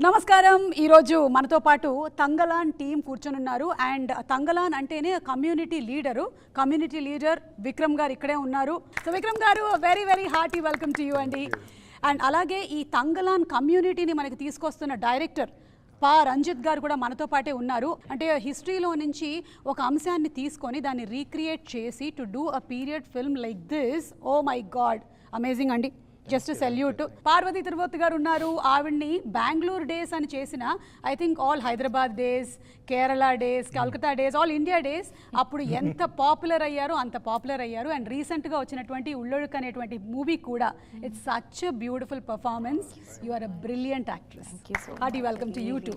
నమస్కారం ఈ రోజు మనతో పాటు తంగలాన్ టీం కూర్చొనున్నారు అండ్ తంగలాన్ అంటేనే కమ్యూనిటీ లీడర్ విక్రమ్ గారు ఇక్కడే ఉన్నారు. So Vikram garu very hearty welcome to you అండి. అండ్ అలాగే ఈ తంగలాన్ కమ్యూనిటీని మనకి తీసుకొస్తున్న డైరెక్టర్ రంజిత్ గారు కూడా మనతో పాటే ఉన్నారు. అంటే హిస్టరీలో నుంచి ఒక అంశాన్ని తీసుకొని దాన్ని రీక్రియేట్ చేసి to do a period film like this, oh my god, amazing అండి. Just salute. పార్వతీ తిరుపతి గారు ఉన్నారు. ఆవిడ్ని బెంగళూరు డేస్ అని చేసిన I think all Hyderabad days, Kerala days, Calcutta days, all India days అప్పుడు ఎంత పాపులర్ అయ్యారో అంత పాపులర్ అయ్యారు. అండ్ రీసెంట్గా వచ్చినటువంటి ఉళ్ళొడుకు అనేటువంటి మూవీ కూడా it's such a beautiful performance. You are a brilliant actress. Hearty welcome to you too.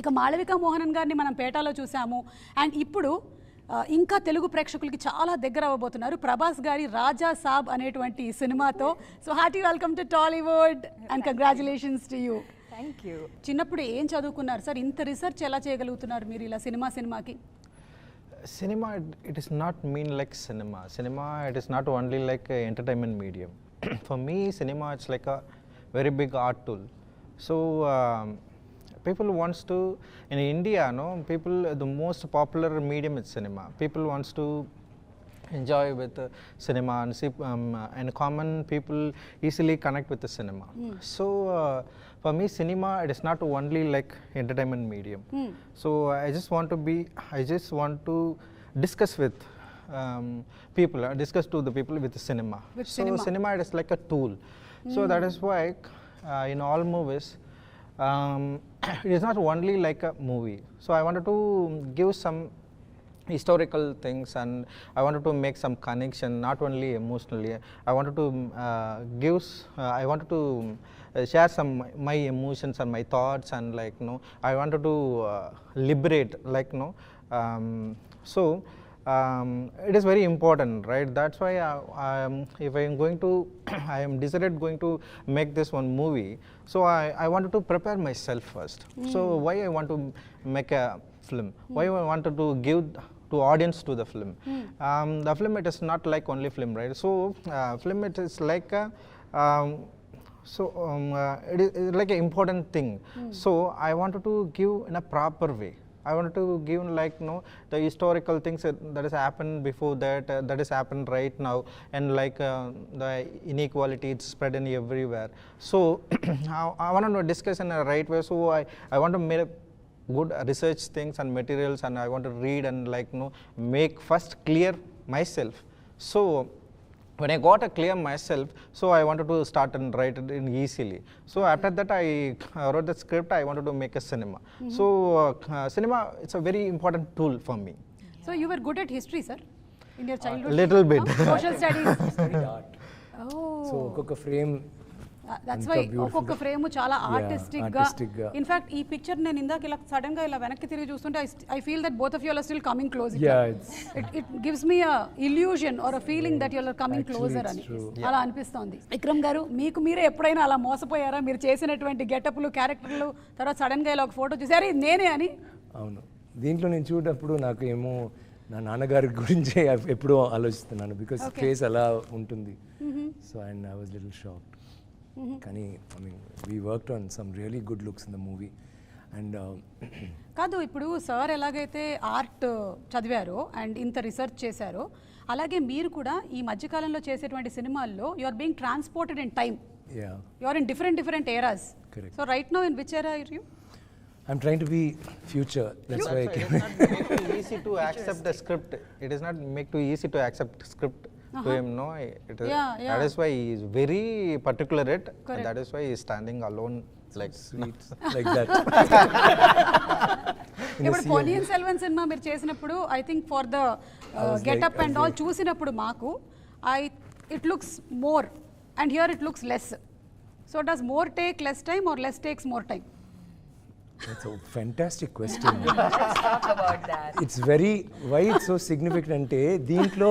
ఇక మాళవిక మోహనన్ గారిని మనం పేటాలో చూసాము. అండ్ ఇప్పుడు ఇంకా తెలుగు ప్రేక్షకులకి చాలా దగ్గర అవ్వబోతున్నారు ప్రభాస్ గారి రాజా సాబ్ అనేటువంటి సినిమాతో. So hearty welcome to Tollywood and congratulations to you. Thank you. చిన్నప్పుడు ఏం చదువుకున్నారు సార్? ఇంత రీసెర్చ్ ఎలా చేయగలుగుతున్నారు మీరు ఇలా సినిమాకి? Cinema, it is not mean like cinema. Cinema, it is not only like a entertainment medium. For me, cinema, it's like a very big art tool. So, people wants to, in India, people, the most popular medium is cinema. People wants to enjoy with cinema and see, and common people easily connect with the cinema. So for me, cinema, it is not only like entertainment medium. So I just want to discuss with people, discuss to the people with the cinema. Cinema, it is like a tool. So that is why in all movies, it is not only like a movie. So I wanted to give some historical things, and I wanted to make some connection, not only emotionally. I wanted to share some my emotions and my thoughts, and like I wanted to liberate, like it is very important, right? That's why if I am going to I am decided going to make this one movie, so I wanted to prepare myself first. So why I want to make a film, why I wanted to give to audience to the film. The film, it is not like only film, right? So film, it is like a it is like an important thing. So I wanted to give in a proper way. I wanted to give the historical things that has happened before that has happened right now, and like the inequality, it's spread in everywhere. So I wanted to discuss in a right way. So I want to make good research things and materials, and I want to read and make first clear myself. So when I got a clear myself, so I wanted to start and write it in easily. So after that, I wrote the script. I wanted to make a cinema. So cinema, it's a very important tool for me. So you were good at history, sir, in your childhood? Little bit. Social studies. Studied art. Oh. So ఒక్కొక్క frame, that's why ఒక్కొక్క frame చాలా artistic గా. In fact ఈ picture నేను ఇందాక ఇలా sudden గా ఇలా వెనక్కి తిరిగి చూస్తుంటే I feel that both of you are still coming close. It gives me a illusion or a feeling that you are coming closer అని అలా అనిపిస్తోంది. విక్రమ్ గారు, మీకు మీరే ఎప్పుడైనా అలా మోసపోయారా? మీరు చేసినటువంటి గెటప్లు, క్యారెక్టర్లు, తర్వాత సడన్ గా ఇలా ఒక ఫోటో చూసారు ఇది నేనే అని? అవును, దీంట్లో నేను చూడప్పుడు నాకు ఏమో నా నాన్నగారి గురించి ఎప్పుడూ ఆలోచిస్తున్నాను, బికాస్ ఫేస్ అలా ఉంటుంది. So and I was little shocked. కానీ I mean we worked on some really good looks in the movie. And కాదు, ఇప్పుడు సార్ ఎలాగైతే ఆర్ట్ చదివారో అండ్ ఇంత రీసెర్చ్ చేశారో, అలాగే మీరు కూడా ఈ మధ్యకాలంలో చేసేటువంటి సినిమాల్లో you are being transported in time. You are in different eras. So right now in which era are you? I'm trying to be future. That's why it is not make too easy to accept the script. It is not make too easy to accept script to him. No, it is, that is why he is very particular at, and that is why he is standing alone like sweet like that. ఇప్పుడు పొన్నియిన్ సెల్వన్ సినిమా మీరు చేసినప్పుడు I think for the getup and all చూసినప్పుడు మాకు it looks more and here it looks less. So does more take less time or less takes more time? That's a fantastic question. Let's talk about that. It's very, why it's so significant అంటే దీంట్లో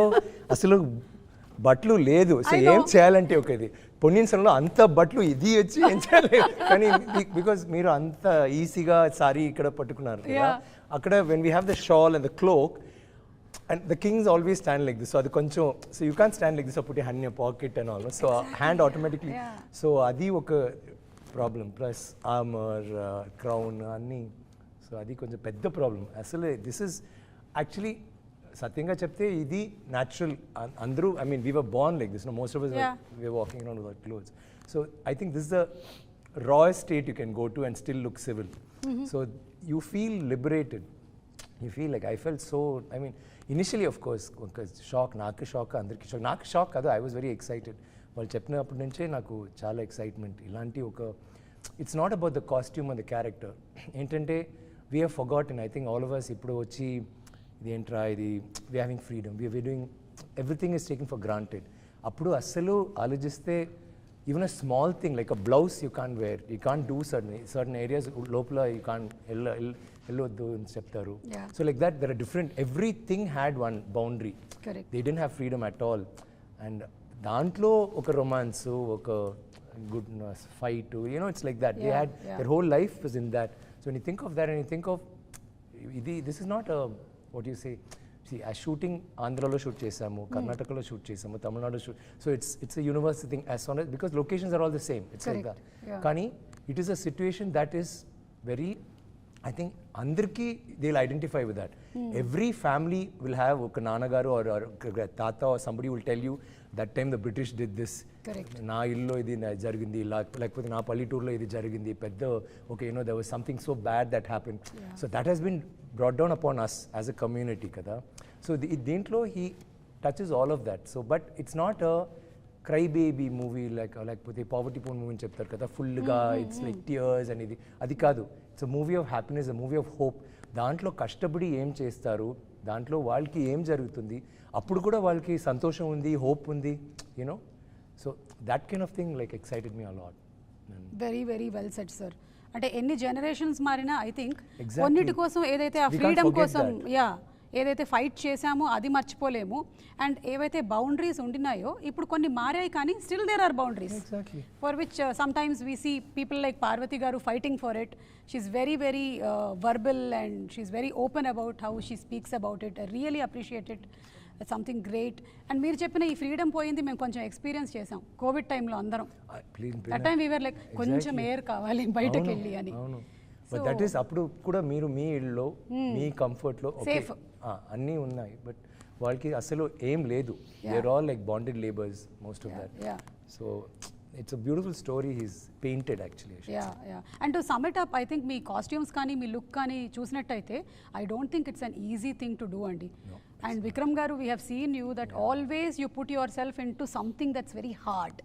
అసలు బట్లు లేదు. So ఏం చేయాలంటే ఒకది పొన్నియిన్ సెల్వన్లో అంత బట్లు ఇది వచ్చి ఏం చేయాలి, కానీ బికాజ్ మీరు అంత ఈజీగా సారీ ఇక్కడ పట్టుకున్నారు కదా, అక్కడ when we have the shawl and the cloak and the kings always stand like this. So అది కొంచెం, so you can stand like this, put hand in your pocket and all, so hand automatically. So అది ఒక problem. Plus armour, crown అన్నీ. So అది కొంచెం పెద్ద problem అసలు. This is actually సత్యంగా చెప్తే ఇది న్యాచురల్. అందరూ I mean we were born like this. Most of us we were walking around without clothes. So I think this is the rawest state you can go to and still look civil. So you feel liberated. You feel like I felt so, I mean initially of course shock, నాకు shock, అందరికి shock. నాకు shock కాదు, I was very excited. వాళ్ళు చెప్పినప్పటి నుంచే నాకు చాలా excitement. ఇలాంటి ఒక it's not about the costume and the character. ఏంటంటే we have forgotten, I think all of us ఇప్పుడు వచ్చి ఇది ఏంట్రా ఇది, we having freedom, we doing everything is taking for granted. అప్పుడు అస్సలు ఆలోచిస్తే even a small thing like a blouse you can't wear, you can't do certain areas లోపల you can't వెళ్ళొద్దు అని చెప్తారు. So like that there are different, everything had one boundary. They don't have freedom at all. And దాంట్లో ఒక romance, ఒక good fight, you know it's like that. They had their whole life was in that. So when you think of that and you think of ఇది, this is not a what you say, see a shooting ఆంధ్రాలో shoot చేసాము, కర్ణాటకలో shoot చేసాము, Tamil Nadu shoot. So it's a universal thing as long as, because locations are all the same, it's like that. కానీ it is a situation that is very, I think అందరికీ they'll identify with that. Every family will have ఒక నాన్నగారు or తాత or somebody will tell you that time the British did this. నా ఇల్లులో ఇది జరిగింది, లేకపోతే నా పల్లెటూరులో ఇది జరిగింది, పెద్ద okay you know there was something so bad that happened. So that has been brought down upon us as a community కదా. So దీంట్లో he touches all of that. So but it's not a cry baby movie లేకపోతే poverty phone movie అని చెప్తారు కదా, ఫుల్గా it's like tears అనేది, అది కాదు. It's a movie of happiness, a movie of hope. దాంట్లో కష్టపడి ఏం చేస్తారు, దాంట్లో వాళ్ళకి ఏం జరుగుతుంది, అప్పుడు కూడా వాళ్ళకి సంతోషం ఉంది, హోప్ ఉంది, you know. So that kind of thing like excited me a lot. Very very well set sir. అంటే ఎన్ని జనరేషన్స్ మారినా ఐ థింక్ కొన్నిటి కోసం ఏదైతే ఆ ఫ్రీడమ్ కోసం ఏదైతే ఫైట్ చేశామో అది మర్చిపోలేము. అండ్ ఏవైతే బౌండరీస్ ఉండినాయో ఇప్పుడు కొన్ని మారాయి, కానీ still there are boundaries for which sometimes we see people like Parvathi garu fighting for it. She's very very verbal and she's very open about how she speaks about it. I really appreciate it, something great. And మీరు చెప్పిన ఈ freedom పోయింది మేము కొంచెం experience చేసాం Covid టైంలో అందరం. That time we are like కొంచెం ఎయిర్ కావాలి బయటకు వెళ్ళి అని. బట్ దట్ ఈస్ అప్పుడు కూడా మీరు మీ ఇళ్ళలో మీ కంఫర్ట్లో అన్నీ ఉన్నాయి, బట్ వాళ్ళకి అసలు ఏం లేదు. They are all like bonded labours most of that. So it's a beautiful story he's painted actually. And to sum it up, I think మీ కాస్ట్యూమ్స్ కానీ మీ లుక్ కానీ చూసినట్టయితే I don't think it's an easy thing to do అండి. And Vikram garu, we have seen you that always you put yourself in to something that's very hard.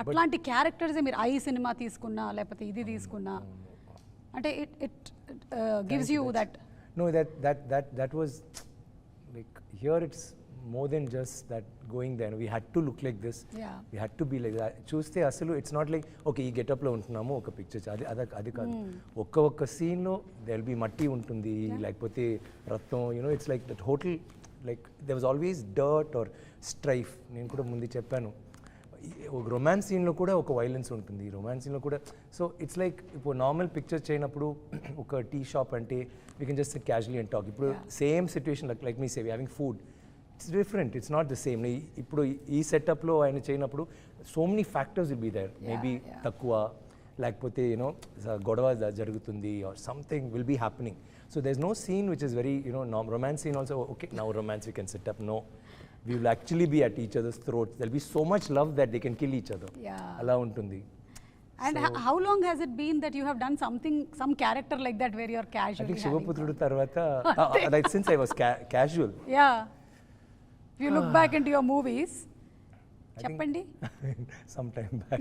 అట్లాంటి characters మీరు I సినిమా తీసుకున్నా లేకపోతే ఇది తీసుకున్నా అంటే it gives you that. No, that was like, here it's more than just that going there. We had to look like this. We had to be like that. చూస్తే అసలు ఇట్స్ నాట్ లైక్ ఓకే ఈ గెటప్లో ఉంటున్నాము ఒక picture, అది కాదు. ఒక్క సీన్లో దెర్ బి మట్టి ఉంటుంది, లేకపోతే రక్తం, you know it's like that hotel, like there was always dirt or strife. నేను కూడా ముందు చెప్పాను, ఒక రొమాన్స్ సీన్లో కూడా ఒక వైలెన్స్ ఉంటుంది, రొమాన్స్ సీన్లో కూడా. సో ఇట్స్ లైక్ ఇప్పుడు నార్మల్ పిక్చర్ చేయనప్పుడు ఒక టీ షాప్ అంటే we can just sit casually and talk. ఇప్పుడు same situation like me say we having food, it's different, it's not the same. ఇప్పుడు ఈ సెటప్లో ఆయన చేయనప్పుడు so many factors will be there. Maybe తక్కువ, లేకపోతే యూనో గొడవ జరుగుతుంది or something will be happening. So there is no scene which is very you know romance scene also okay now romance we can set up. No, we will actually be at each other's throats. There will be so much love that they can kill each other. Ala untundi. And how long has it been that you have done some character like that where you are casually? I think Shivaputrudu tarvata like since I was casual. Yeah. If you look back into your movies, చెప్పండి. Some time back.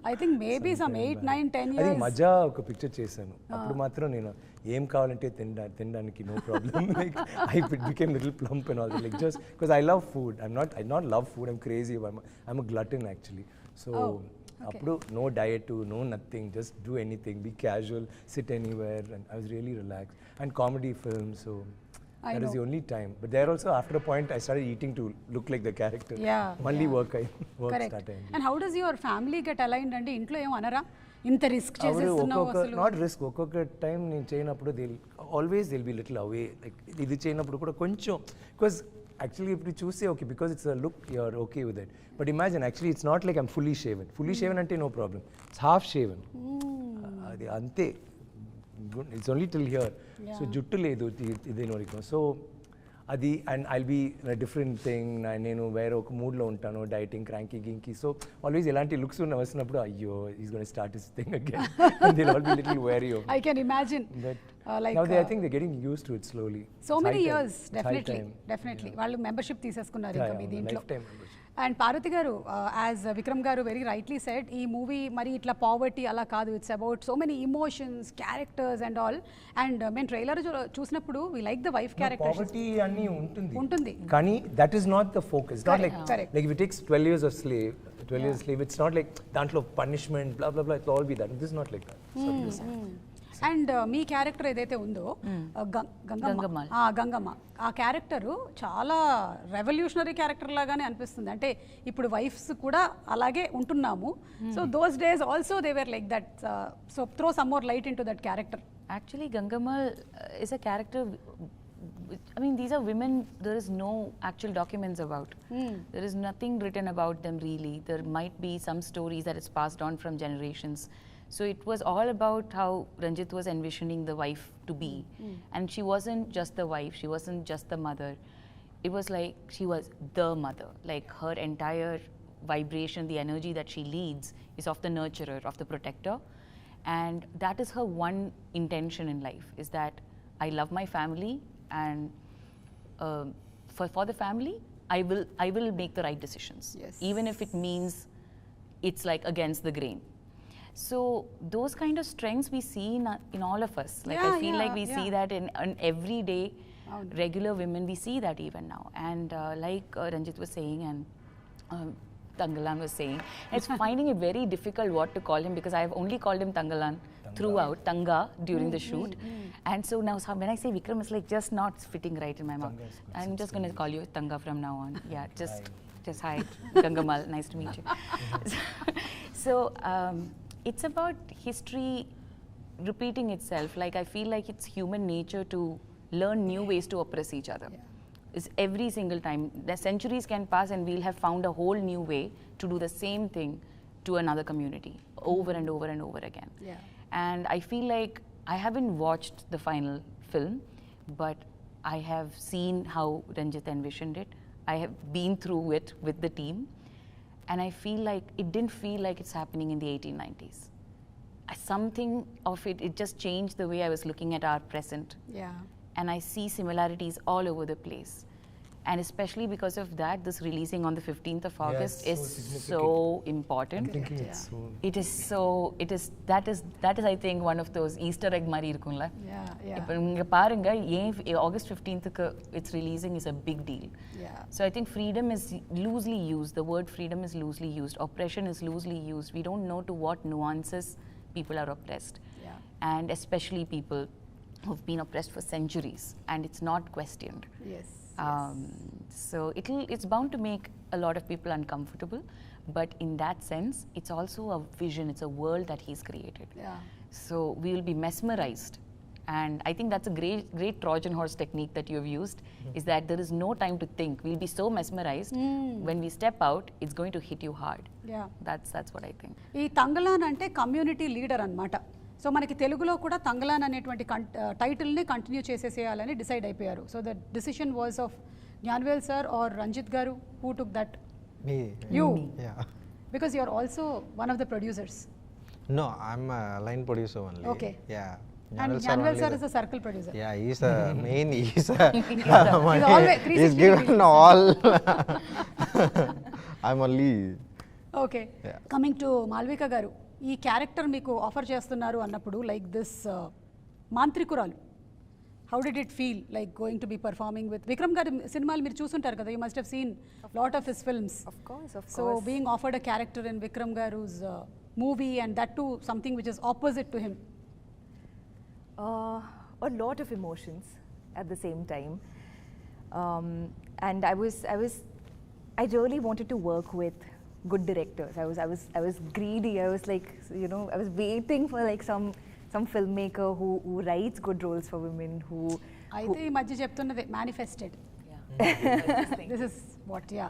I think maybe some 8, 9, 10 years. I think మజా ఒక picture చేశాను. అప్పుడు మాత్రం నేను ఏం కావాలంటే తినడానికి no problem. Like I became little plump and all that. Like just because I love food. I not love food. I'm crazy. I'm a glutton actually. So అప్పుడు no diet, no nothing. Just do anything. Be casual. Sit anywhere. And I was really relaxed. And comedy films. So that is the only time. But there also, after a point, I started eating to look like the character. Only work started. And how does your family get aligned? And intlo em anara inta risk చేసేస్తున్నావు అసలు? Not risk. ఒక్కొక్క time నేను చేయనప్పుడు they'll be little away. Like ఇది చేయనప్పుడు కూడా కొంచెం, because actually if you choose say okay because it's a look you're okay with it, but imagine actually it's not like I'm fully shaven. Fully shaven ante no problem, it's half shaven. Adi ante, it's only till here. So juttu ledu ide noriko, so adi, and I'll be in a different thing. Nenu vera oka mood lo untanu, dieting, cranky ginky, so always elanti looks unna vasinappudu ayyo he's going to start his thing again and they'll all be little wary of me. I can imagine. But like now I think they're getting used to it slowly. So It's many high time. years, It's high definitely, time. definitely. వాళ్ళు membership తీసేసుకున్నారు ఇంకా మీ దీంట్లో. Lifetime membership. And Parvati గారు, as Vikram garu very rightly said, ఈ movie మరి ఇట్లా poverty అలా కాదు, it's about so many emotions, characters and all. And మేము ట్రైలర్ చూసినప్పుడు we like the wife character. Poverty అన్ని ఉంటుంది, కానీ that is not the focus. It's not like if it takes 12 years of slave, 12 years slave, it's not like దాంట్లో punishment blah blah blah, it'll all be that. This is not like that. And me character ఏదైతే ఉందో గంగమ్మ, ఆ character చాలా revolutionary character లాగానే అనిపిస్తుంది. అంటే ఇప్పుడు wives కూడా అలాగే ఉంటున్నాము. So those days also they were like that. So throw some more light in to that character. Actually, Gangamma is a character. I mean, these are women there is no actual documents about. There is nothing written about them really. There might be some stories that is passed on from generations. So it was all about how Ranjit was envisioning the wife to be. And she wasn't just the wife, she wasn't just the mother. It was like she was the mother. Like her entire vibration, the energy that she leads is of the nurturer, of the protector. And that is her one intention in life, is that I love my family, and for the family, I will make the right decisions. Yes. Even if it means it's like against the grain. So those kind of strengths we see in all of us. Like I feel like we see that in everyday regular women, we see that even now. And like Ranjit was saying and Thangalaan was saying, it's finding it very difficult what to call him, because I have only called him Thangalaan throughout, Tanga during the shoot. And so now when I say Vikram, it's like just not fitting right in my mouth. I'm just going to call you Tanga from now on. Yeah, just hi, Gangamal, nice to meet you. So it's about history repeating itself. Like I feel like it's human nature to learn new ways to oppress each other. It's every single time. The centuries can pass and we'll have found a whole new way to do the same thing to another community over and over and over again. And I feel like I haven't watched the final film, but I have seen how Ranjit envisioned it. I have been through it with the team. And I feel like it didn't feel like it's happening in the 1890s. Something of it just changed the way I was looking at our present. And I see similarities all over the place. And especially because of that, this releasing on the 15th of August is so important. I'm thinking it's so... that is I think one of those Easter egg mari irukumla. Ipo inga parunga August 15th it's releasing is a big deal. So I think freedom is loosely used. The word freedom is loosely used. Oppression is loosely used. We don't know to what nuances people are oppressed. And especially people who've been oppressed for centuries, and it's not questioned. So it's bound to make a lot of people uncomfortable, but in that sense, it's also a vision, it's a world that he's created. So we will be mesmerized, and I think that's a great Trojan horse technique that you have used, is that there is no time to think. We'll be so mesmerized, when we step out, it's going to hit you hard. That's what I think. ఈ తంగలాన్ అంటే community leader అన్నమాట. So మనకి తెలుగులో కూడా తంగలాన్ అనేటువంటి టైటిల్ని continue చేసేసేయాలని decide అయిపోయారు. So the decision was of Gnanavel sir or Ranjith garu, who took that? Me. You? Yeah. Because you are also one of the producers. No, I'm a line producer only. Okay. Yeah. And Gnanvel sir is a circle producer. Yeah, he's the main. He's always given all. I'm only. Okay. Coming to Malavika garu, ఈ character మీకు offer చేస్తున్నారు అన్నప్పుడు like this మాంత్రికురాలు, how did it feel like going to be performing with Vikram గారి సినిమాలు మీరు చూసుంటారు కదా, you must have seen lot of his films. So being offered a character in Vikram గారు's movie and that to something which is opposite to him. A lot of emotions at the same time, and I really wanted to work with good directors. I was greedy. I was like, you know, I was waiting for like some filmmaker who writes good roles for women, who అయితే ఈ మధ్య చెప్తున్నదే manifested. This is what, yeah.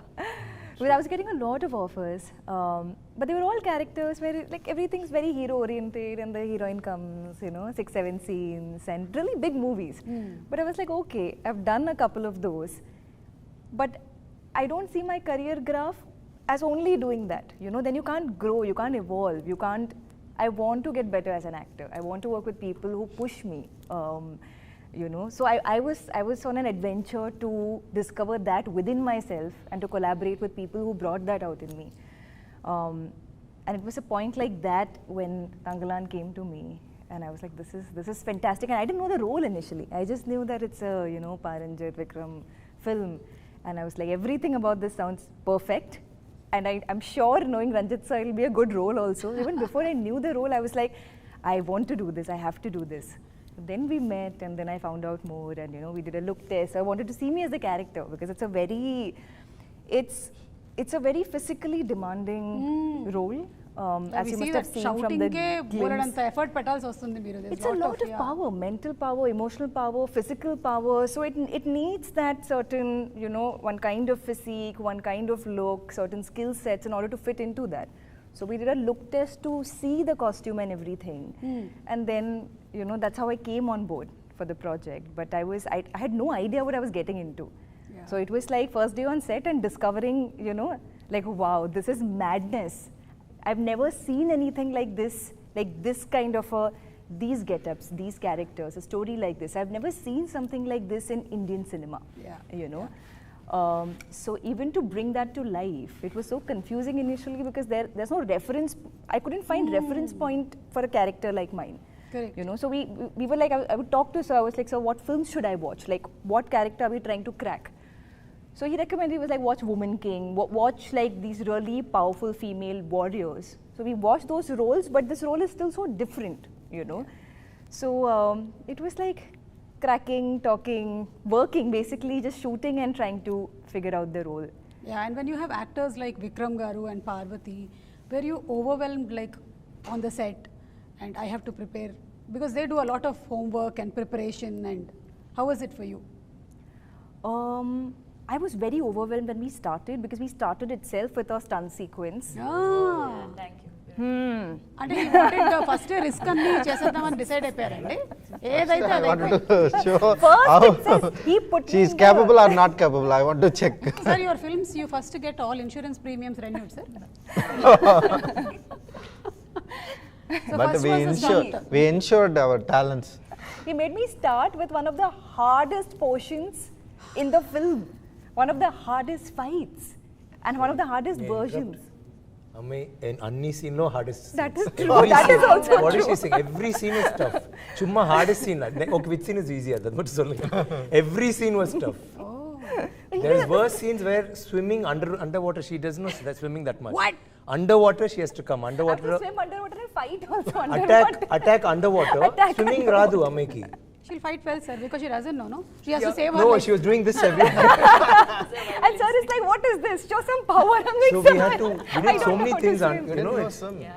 Well, I was getting a lot of offers, but they were all characters where like everything's very hero oriented, and the heroine comes, 6-7 scenes, and really big movies. But I was like, okay, I've done a couple of those, but I don't see my career graph as only doing that. Then you can't grow, you can't evolve, you can't. I want to get better as an actor. I want to work with people who push me. So I was on an adventure to discover that within myself and to collaborate with people who brought that out in me. And it was a point like that when Thangalaan came to me, and I was like, this is fantastic. And I didn't know the role initially. I just knew that it's a Paranjit Vikram film, and I was like, everything about this sounds perfect. And I'm sure knowing Ranjit sir, it'll be a good role also. Even before I knew the role, I was like, I want to do this. I have to do this. Then we met, and then I found out more, and we did a look test. I wanted to see me as the character because it's a very physically demanding role. As you must have seen from the glimpse. effort petals vastundi meeru. It's a lot of power, mental power, emotional power, physical power. So it needs that certain, one kind of physique, one kind of look, certain skill sets in order to fit into that. So we did a look test to see the costume and everything. And then, that's how I came on board for the project. But I had no idea what I was getting into. Yeah. So it was like first day on set and discovering, like, wow, this is madness. I've never seen anything like this kind of these get-ups, these characters, a story like this. I've never seen something like this in Indian cinema, So even to bring that to life, it was so confusing initially because there's no reference. I couldn't find reference point for a character like mine. Correct. So we were like, I would talk to sir. I was like, sir, what films should I watch? Like, what character are we trying to crack? So he recommended, he was like, watch Woman King, watch like these really powerful female warriors. So we watched those roles, but this role is still so different, So it was like cracking, talking, working, basically just shooting and trying to figure out the role. Yeah, and when you have actors like Vikram Garu and Parvathy, were you overwhelmed like on the set and I have to prepare? Because they do a lot of homework and preparation, and how was it for you? I was very overwhelmed when we started because we started itself with a stunt sequence. Ah. Thank you. అంటే ఈ wanted first risk అన్ని చేసేద్దామని decide అయిపోయారండి ఏదైతే I అది wanted to show First it says he put she me is in capable or not capable. I want to check. Sir, your films you first get all insurance premiums renewed, sir. So But first was the stunt. we ensured our talents. He made me start with one of the hardest portions in the film, one of the hardest fights, and one of the hardest versions. అన్ని scene లో hardest That is true. That is also what is true. Saying every scene was tough చుమ్మా hardest scene ఒక which scene is easy అది but சொல்லுங்க every scene was tough there is worse scenes where swimming underwater she does not swimming that much. What? Underwater she has to come I have underwater to swim underwater and fight also underwater. attack underwater Attack swimming radu ammeki. She'll fight well, sir, because she doesn't know, no? She has to save her No, life. she was doing this every time. And sir is like, what is this? Show some power. I'm like, So sir, we had to I we did don't so know many how to things swim. it's-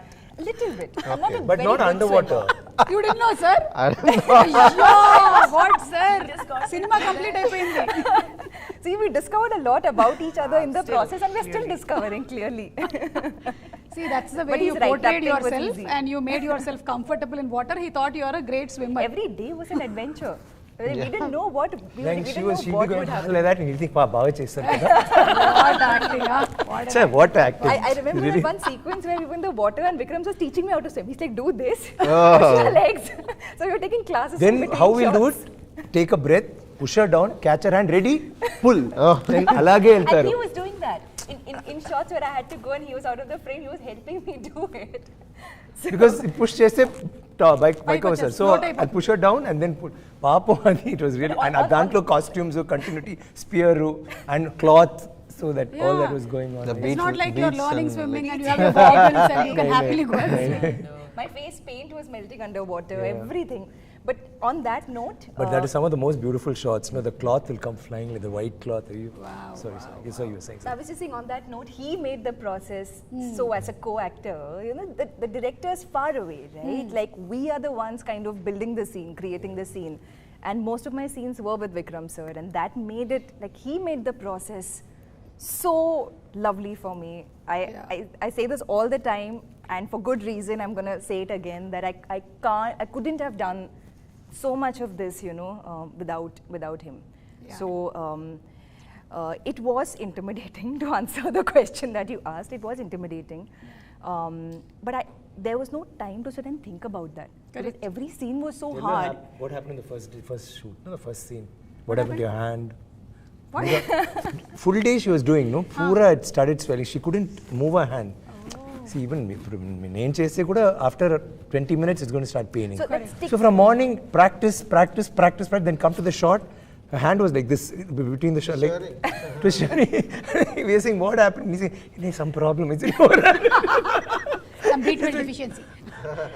A little bit. I'm not a but very not good underwater. swimmer. You didn't know, sir? I don't know. Yeah, what, sir? Cinema complete అయిపోయింది. See, we discovered a lot about each other in the process, and we're still discovering clearly. See, that's the But way he's you right, portrayed that thing was yourself easy. and you made yourself comfortable in water. He thought you are a great swimmer. Every day was an adventure. We didn't know what Then we she didn't was know she'll what be would going happen. like that and you think బాగా చేశారు కదా What acting, huh? What Chai, what acting. I remember Really? that one sequence where we were in the water and Vikram was teaching me how to swim. He's like, do this, Oh. push your legs. So we were taking classes. Then in between how we'll do shots. it? Take a breath, push her down, catch her hand, ready, pull. Oh. Then అలాగే And వెళ్తారు. he was doing that. In shots where I had to go and he was out of the frame, he was helping me do it. So Because push చేస్తే bike వస్తారు so float అయిపోతుంది. I push her down and then pull. పాపం అది it was really and దాంట్లో costumes continuity spear and cloth so that all that Yeah. was going on. The Yeah. beach It's not like you're beach learning and swimming like- and you have your goggles and you can happily go and swim. my face paint was melting underwater, everything. But on that note, But that is some of the most beautiful shots. The cloth will come flying, like the white cloth. Wow. Sorry. So you were saying I was just saying on that note, he made the process so as a co-actor, the director is far away, right? Like we are the ones kind of building the scene, creating the scene. And most of my scenes were with Vikram sir, and that made it, like he made the process so lovely for me. I say this all the time, and for good reason, I'm gonna say it again, that I couldn't have done so much of this, without him. Yeah. So it was intimidating to answer the question that you asked. It was intimidating, but there was no time to sit and think about that. Because every scene was so hard. What happened in the first shoot? No, the first scene. What happened to your hand? What? Full day she was doing, no? Pura it started swelling. She couldn't move her hand. See, even after 20 minutes it's going to start paining. So from morning, practice, then come to the shot. Her hand was like this between the shot. Like, it was shiny. We were saying, what happened? He's saying, there's some problem. It's Some B12 deficiency.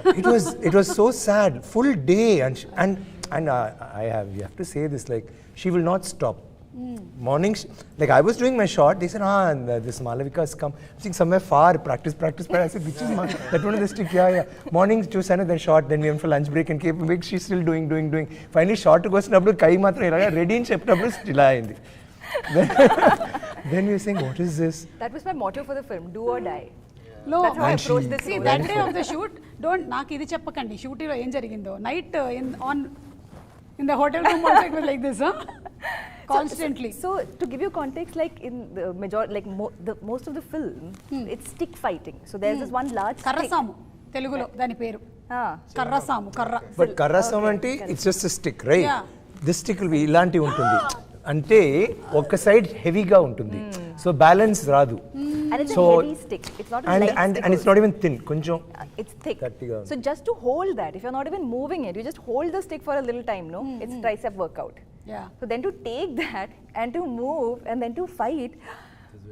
It was so sad. Full day, and you have to say this, like she will not stop. Mornings, like I was doing my shot, they said, this Malavika has come. I think somewhere far, practice. I said, which is that one of the stick, yeah. Mornings, choose then shot, then we went for lunch break and came back, she's still doing. Finally, shot goes to kai matra, ready in chapter, still ayindi. Then we were saying, what is this? That was my motto for the film, do or die. No, that's how I approached this. See, that day of the shoot, నాకు ఇది చెప్పకండి shoot లో ఏం జరిగిందో night in the hotel room also it was like this, huh? Constantly. So to give you context, like in the majority, like most of the film, it's stick fighting. So there's this one large stick. కర్రసాము తెలుగులో దాని పేరు కర్రసాము కర్ర. But కర్రసాము అంటే it's just a stick, right? Yeah. This stick will be ఇలాంటి ఉంటుంది. అంటే ఒక side హెవీగా ఉంటుంది. సో బ్యాలెన్స్ రాదు. And it's a heavy stick. It's not a light stick. And it's not even thin. కొంచెం it's thick. గట్టిగా. So just to hold that, if you're not even moving it, you just hold the stick for a little time, no? It's tricep workout. Yeah. So then to take that and to move and then to fight,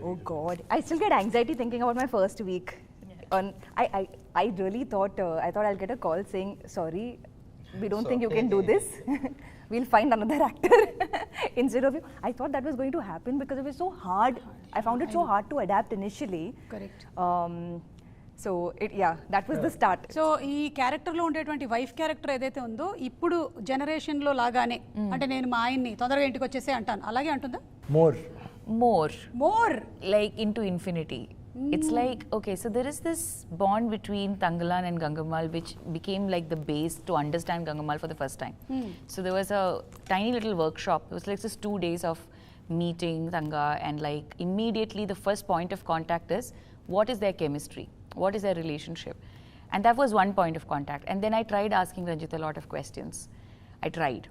oh God, I still get anxiety thinking about my first week. Yeah. I really thought I'll get a call saying, sorry, we don't think you can do this. We'll find another actor instead of you. I thought that was going to happen because it was so hard. I found it so hard to adapt initially. Correct. So that was the start. So ఈ క్యారెక్టర్లో ఉండేటువంటి wife character ఏదైతే ఉందో ఇప్పుడు జనరేషన్లో లాగానే అంటే నేను మా ఆయన్ని తొందరగా ఇంటికి వచ్చేసే anటాను అలాగే అంటుందా more like into infinity. It's like, okay, so there is this bond between Thangalaan and Gangamal which became like the base to understand Gangamal for the first time. So there was a tiny little workshop. It was like just 2 days of meeting Thanga, and like immediately the first point of contact is what is their chemistry? What is their relationship? And that was one point of contact. And then I tried asking Ranjit a lot of questions. I tried.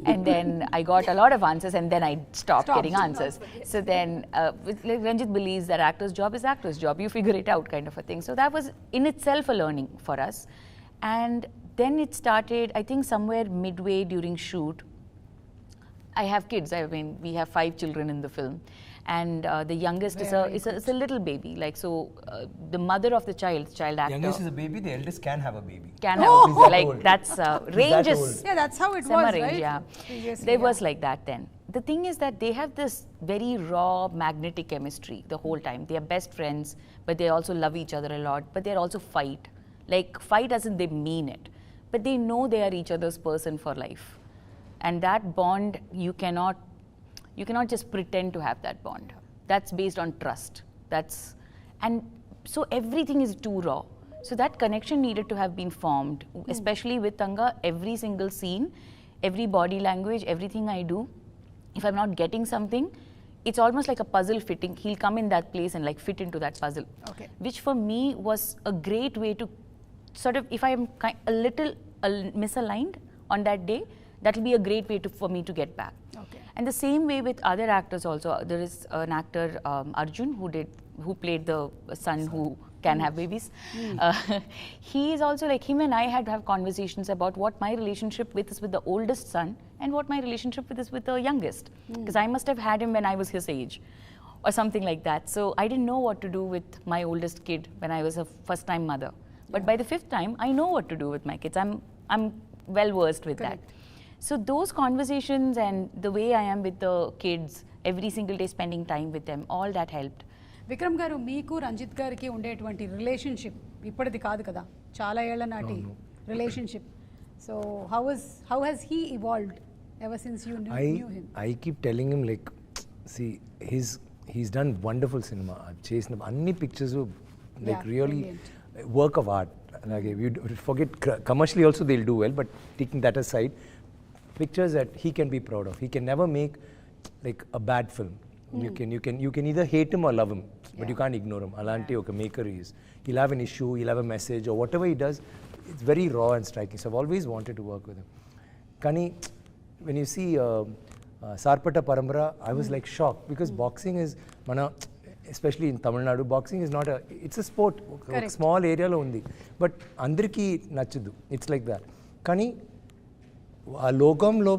And then I got a lot of answers, and then I stopped getting answers. So then like Ranjit believes that actor's job is actor's job. You figure it out, kind of a thing. So that was in itself a learning for us. And then it started, I think somewhere midway during shoot. I have kids. I mean, we have 5 children in the film. And the youngest is a little baby. Like, so the mother of the child actor. Youngest is a baby, the eldest can have a baby. Can have a baby. Like, that's ranges. Yeah, that's how it was, range, right? Yeah. Previously, There was like that then. The thing is that they have this very raw magnetic chemistry the whole time. They are best friends, but they also love each other a lot, but they also fight. Like, fight as in they mean it. But they know they are each other's person for life. And that bond, you cannot just pretend to have that bond. That's based on trust. And so everything is too raw. So that connection needed to have been formed, especially with Thanga. Every single scene, every body language, everything I do, if I'm not getting something, it's almost like a puzzle fitting. He'll come in that place and like fit into that puzzle. Okay. Which for me was a great way to sort of, if I am a little misaligned on that day, that will be a great way for me to get back. Okay. And the same way with other actors also. There is an actor, Arjun, who played the son who can have babies. He is also like, him and I had to have conversations about what my relationship is with the oldest son and what my relationship is with the youngest. Because I must have had him when I was his age or something like that. So I didn't know what to do with my oldest kid when I was a first-time mother. But by the 5th time, I know what to do with my kids. I'm well versed with Correct. that. So those conversations and the way I am with the kids, every single day spending time with them, all that helped. Vikram గారు మీకు రంజిత్ గారికి ఉండేటువంటి relationship ఇప్పటిది కాదు కదా, చాలా ఏళ్ల నాటి relationship. So how has he evolved ever since you knew him? I keep telling him like, see, he's done wonderful cinema. చేసిన అన్ని pictures like really work of art. Like if you forget commercially also they'll do well, but taking that aside, pictures that he can be proud of. He can never make like a bad film. You can either hate him or love him, but you can't ignore him. Alanti oka maker he is. He'll have an issue, he'll have a message, or whatever he does, it's very raw and striking. So I've always wanted to work with him. Kani, when you see Sarpata Parambara, I was like shocked because boxing is mana, especially in Tamil Nadu, boxing is not it's a sport. A small area lo undi, but andariki nachadu. It's like that. Kani ఆ లోకంలో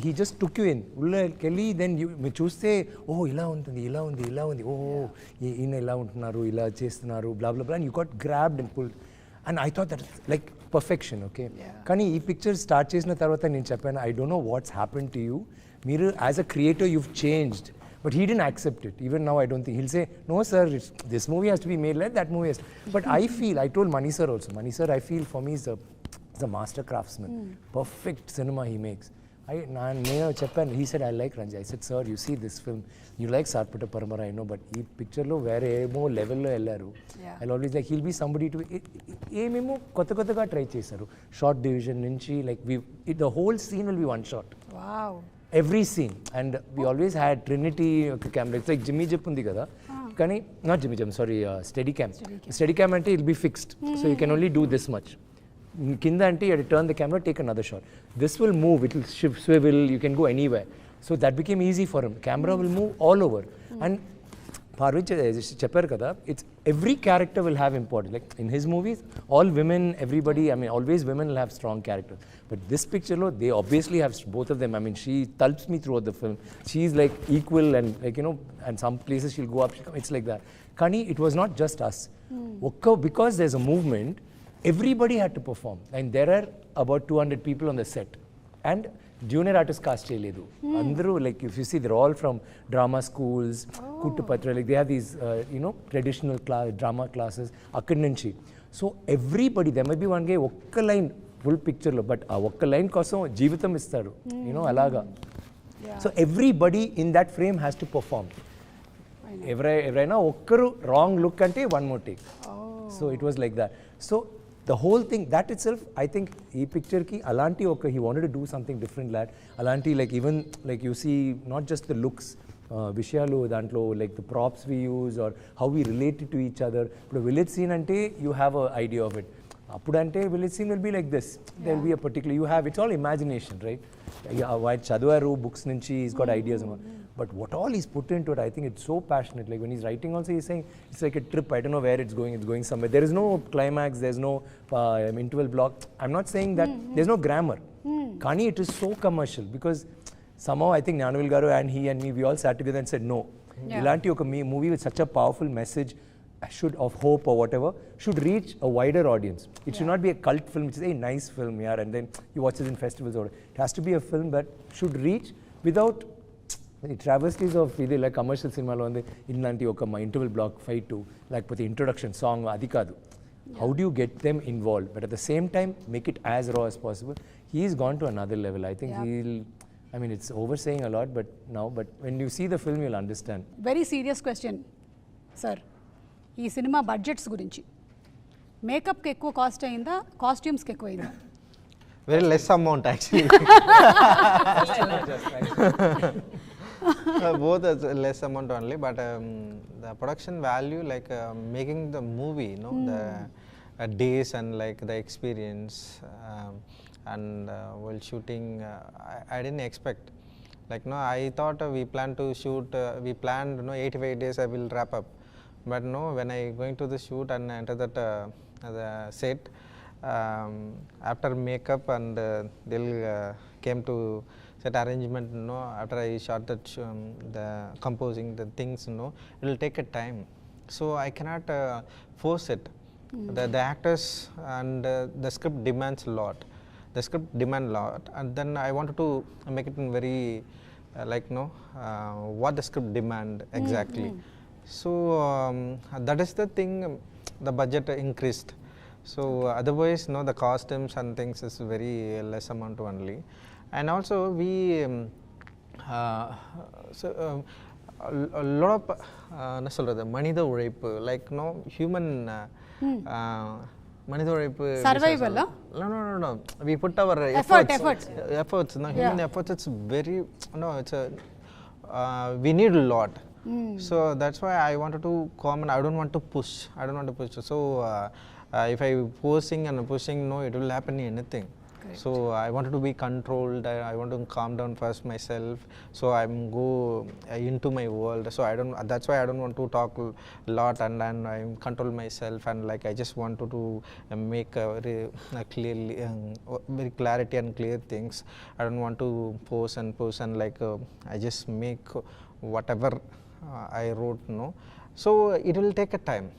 he just took you in ఉళ్ళకెళ్ళి then మీరు చూస్తే ఓహో ఇలా ఉంటుంది ఇలా ఉంది ఇలా ఉంది ఓహో ఈయన ఇలా ఉంటున్నారు ఇలా చేస్తున్నారు blah blah blah and you got grabbed and pulled and I thought that like perfection. Okay, కానీ ఈ పిక్చర్ స్టార్ట్ చేసిన తర్వాత నేను చెప్పాను I don't know what's happen to you, మీరు as a creator you've changed, but he didn't accept it. Even now I don't think he'll say no sir, this movie has to be made like that movie has to. But I told Mani sir also, Mani sir I feel for me is a master craftsman. Perfect cinema he makes. He said I like Ranjit. I said sir, you see this film, you like Sarpata Paramara, I know, but ee picture lo vere emo level lo ellaru. I'll always like he'll be somebody to ememo kotta ga try chesaru. Short division nunchi like the whole scene will be one shot. Wow. Every scene, and we always had Trinity camera. It's like Jimmy Jip undi kada, kani not Jimmy Jim, sorry, Steadicam. Steadicam ante it'll be fixed, so you can only do this much. Kinda ante you have to turn the camera, take another shot. This will move, it will swivel, you can go anywhere. So that became easy for him. Camera will move all over. And Parvich చెప్పారు కదా, it's every character will have importance. Like in his movies, all women, everybody, I mean, always women will have strong characters. But this picture, they obviously have both of them. I mean, she tulps me throughout the film. She's like equal and like, you know, and some places she'll go up, it's like that. Kani, it was not just us. Because there's a movement, everybody had to perform. And there are about 200 people on the set. And junior artist cast cheyaledu. Andru, like if you see, they're all from drama schools, Kuttupatra, like they have these, you know, traditional drama classes, akkad nunchi. So everybody, there might be one guy, okka line, full picture lo, but aa okka line kosam jeevitam istadu, you know, alaga. So everybody in that frame has to perform. Everyna okkaru wrong look ante one more take. So it was like that. So the whole thing, that itself, I think, ee picture ki alanti oka, he wanted to do something different, lad. Alanti, like even like you see, not just the looks, vishayalu dantlo, like the props we use or how we relate to each other. But a village scene ante, you have an idea of it. Apudante village scene will be like this. There will be a particular, you have, it's all imagination, right? Why chadvaru books nunchi, he's got ideas and all. But what all he's put into it, I think it's so passionate. Like when he's writing also, he's saying, it's like a trip, I don't know where it's going somewhere. There is no climax, there's no interval block. I'm not saying that, there's no grammar. Kani, it is so commercial because somehow I think Nyanavil Garu and he and me, we all sat together and said, no. Ilanti oka movie with such a powerful message, should of hope or whatever, should reach a wider audience. It should not be a cult film, which is a nice film, yeah, and then you watch it in festivals or it has to be a film that should reach without the travesties of either like commercial cinema lo ande illanti oka interval block fight to like the introduction song adi kaadu. How do you get them involved, but at the same time make it as raw as possible? He's gone to another level. I think I mean, it's oversaying a lot, but when you see the film you'll understand. Very serious question, sir. ఈ cinema budgets గురించి, మేకప్కి ఎక్కువ cost అయిందా, కాస్ట్యూమ్స్కి ఎక్కువ అయిందా? Very less amount actually. Both less amount only, but the production value, like making the movie, you know, the days and like the experience, and while shooting, I didn't expect. Like no, I thought we planned to shoot, we planned, you know, 85 days I will wrap up. But no, when I going to the shoot and enter that the set, after makeup and they'll came to set arrangement, you know, after I shot that the composing the things, you know, it will take a time. So I cannot force it. The actors and the script demands a lot. the script demand a lot, and then I wanted to make it in very like what the script demand exactly. So that is the thing, the budget increased. So otherwise the costumes and things is very less amount only. And also we a lot of மனித உழைப்பு, like human மனித உழைப்பு, survival. No, we put our efforts, human efforts. It's very it's a we need a lot. So that's why I wanted to comment. I don't want to push. So if I pushing, it will happen anything. Correct. So I wanted to be controlled. I want to calm down first myself. So I'm go into my world. So that's why I don't want to talk a lot, and I control myself, and like I just wanted to make very clearly, very clarity and clear things. I don't want to push and like I just make whatever I wrote, so it will take a time.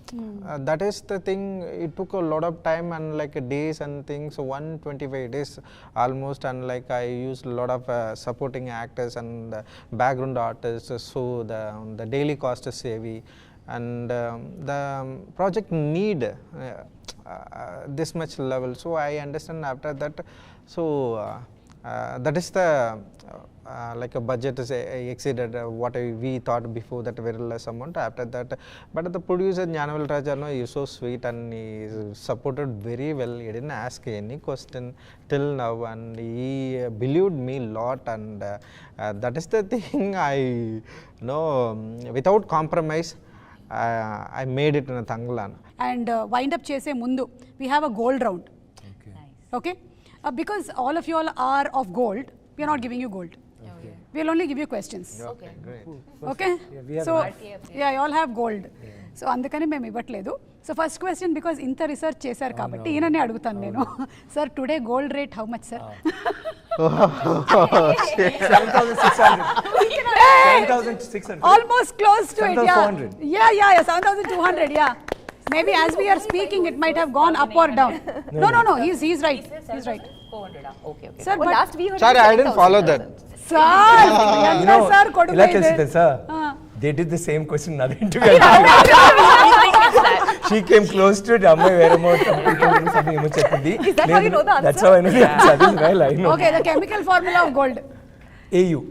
That is the thing. It took a lot of time and like days and things. So 125 days almost, and like I used a lot of supporting actors and background artists. So the daily cost is heavy, and the project need this much level. So I understand after that. So that is the like a budget is exceeded what we thought before, that very less amount after that. But the producer Janavel Raja is so sweet, and he supported very well. He didn't ask any question till now, and he believed me a lot, and that is the thing. I without compromise I made it in a Thangalaan. And wind up chese mundu we have a gold round. Okay. Because all of you all are of gold, we are not giving you gold. We will only give you questions. Okay, great. Okay. Yeah, So you all have gold. So అందుకని మేము ఇవ్వట్లేదు. So first question, because ఇంత research చేశారు కాబట్టి ఈయననే అడుగుతాను నేను. Sir, today gold rate how much, sir? 7,600. Almost close to it. 7,400. Yeah, 7,200. Yeah. Maybe as we are speaking, it might have gone up or down. No. He's right. He's right. 400. Okay. Sir, but last we heard Sorry, I didn't follow that. sir, sir, కొడుకు ఇలా ఇది. తెలిసింది sir, they did the same question in other interview. She came close to it. అమ్మాయి వేరే something ఏమో చెప్పింది. Is that how you know the answer? That's how I know the answer. That is well, I know. Okay, the chemical formula of gold. AU.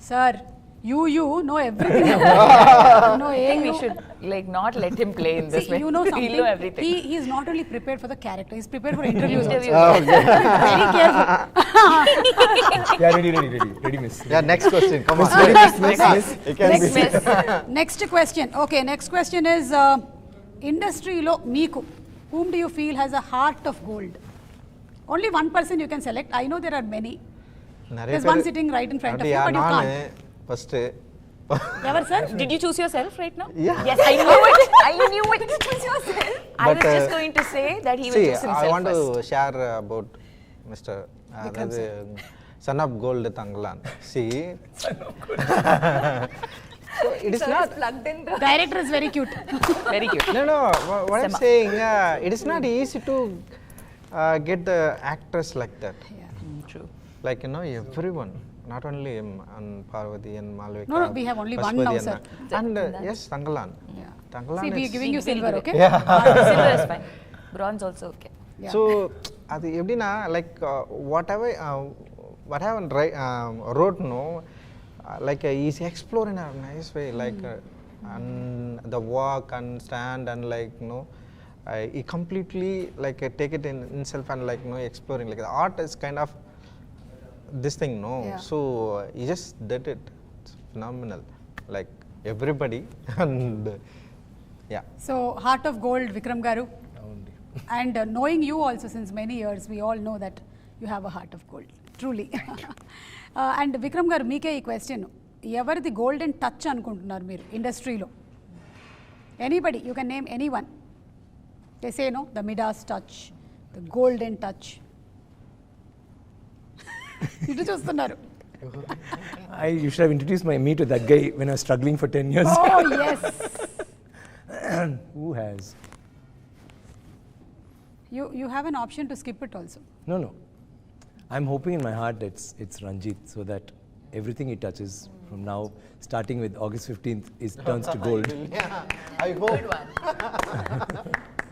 Sir, you know everything. No, I think we should like not let him play in this way. You know something. He'll know everything. He is not only prepared for the character, he's prepared for interviews. Interviews. Also. Very careful. Yeah, ready, miss. Yeah, next question. Come on. Miss. You can Next, be- next question. Okay, next question is industry lo meeku, whom do you feel has a heart of gold? Only one person you can select. I know there are many. There's one sitting right in front of you, but you can't. First. Ever, sir? Did you choose yourself right now? Yeah. Yes, I knew it. Did you choose yourself? I was But, just going to say that he will choose himself I want first. to share about Mr. Vikram sir. Son of Gold Thangalaan. See, so it is not. plugged in. Director is very cute. Very cute. No. What I'm saying, it is not easy to get the actors like that. True. Like everyone, not only and Parvathy and Malavika. No, we have only one now, Pashupati sir. And yes, Thangalaan. Yeah. Thangalaan See, we are is- giving you silver, okay? Yeah. Silver is fine. Bronze also okay. Yeah. So அது எப்படின்னா like whatever what I wrote like he's exploring in a nice way, like and the walk and stand and like he completely like take it in himself and like exploring, like the art is kind of this thing Yeah. so he just did it. It's phenomenal, like everybody. And yeah, So, heart of gold, Vikram Garu. And knowing you also since many years, we all know that you have a heart of gold, truly. And Vikram Garu, meeke ee question, evardi golden touch anukuntunnaru meer industry lo? Anybody, you can name anyone. They say the Midas touch, the golden touch. ఇటు చూస్తున్నారు. You should have introduced me to that guy when I was struggling for 10 years. Oh yes. Who has? You have an option to skip it also. No. I'm hoping in my heart it's Ranjit, so that everything he touches from now, starting with August 15th, turns to gold. Yeah, I hope.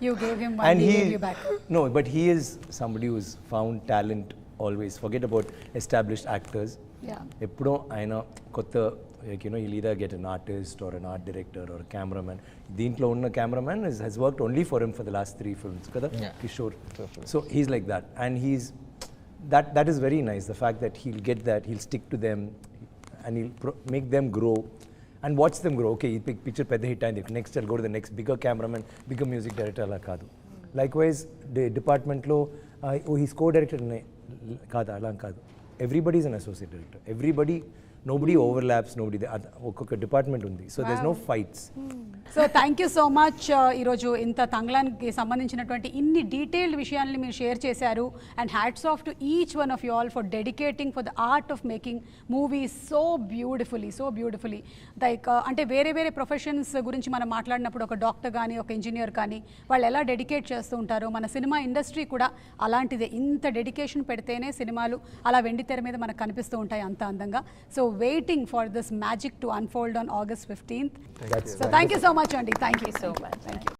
You gave him one, And he gave you back. No, but he is somebody who's found talent always. Forget about established actors. Yeah. ఎప్పుడో ఆయన కొత్త, like, you know, he'll either get an artist or an art director or a cameraman. దీంట్లో ఉన్న cameraman has worked only for him for the last 3 films, కదా? Yeah. Kishore. So he's like that, and that is very nice. The fact that he'll get that, he'll stick to them, and he'll make them grow and watch them grow. Okay, ఈ picture పెద్ద hit అయింది, next I'll go to the next bigger cameraman, bigger music director, అలా కాదు. Likewise, డిపార్ట్మెంట్లో he's co-director కాదు, అలా కాదు. Everybody is an associate director. Nobody overlaps, ఒక్కొక్క డిపార్ట్మెంట్ ఉంది. So there's no fights. So thank you so much. ఈరోజు ఇంత తంగ్లాన్కి సంబంధించినటువంటి ఇన్ని డీటెయిల్డ్ విషయాల్ని మీరు షేర్ చేశారు. And hats off to each one of you all for dedicating for the art of making movies so beautifully. Like అంటే వేరే professions గురించి మనం మాట్లాడినప్పుడు ఒక డాక్టర్ కానీ ఒక ఇంజనీర్ కానీ వాళ్ళు ఎలా డెడికేట్ చేస్తూ ఉంటారో, మన సినిమా ఇండస్ట్రీ కూడా అలాంటిదే. ఇంత డెడికేషన్ పెడితేనే సినిమాలు అలా వెండి తెర మీద మనకు కనిపిస్తూ ఉంటాయి అంత అందంగా. So waiting for this magic to unfold on August 15th. So thank you so much, Andy. Thank you so much. Thank you.